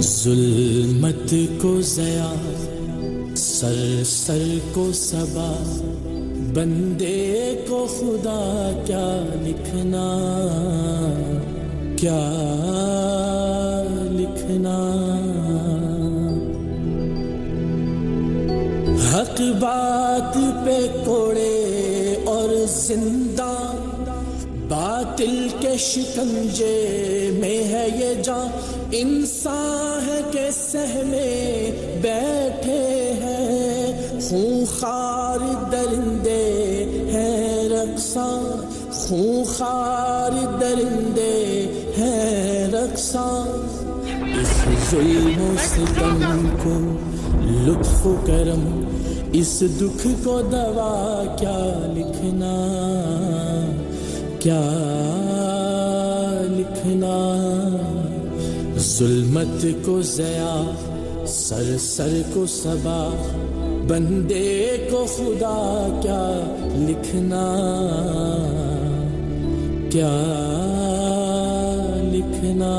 ظلمت کو ضیا، سر سر کو صبا، بندے کو خدا کیا لکھنا، کیا لکھنا۔ حق بات پہ کوڑے اور زندہ، باطل کے شکنجے میں ہے یہ جاں، انسان ہے کہ سہمے بیٹھے ہیں، خونخوار درندے ہیں رقصاں، خونخوار درندے ہیں رقصاں۔ اس ظلم و ستم کو لطف و کرم، اس دکھ کو دوا کیا لکھنا، کیا لکھنا۔ ظلمت کو ضیا، سر سر کو صبا، بندے کو خدا کیا لکھنا، کیا لکھنا۔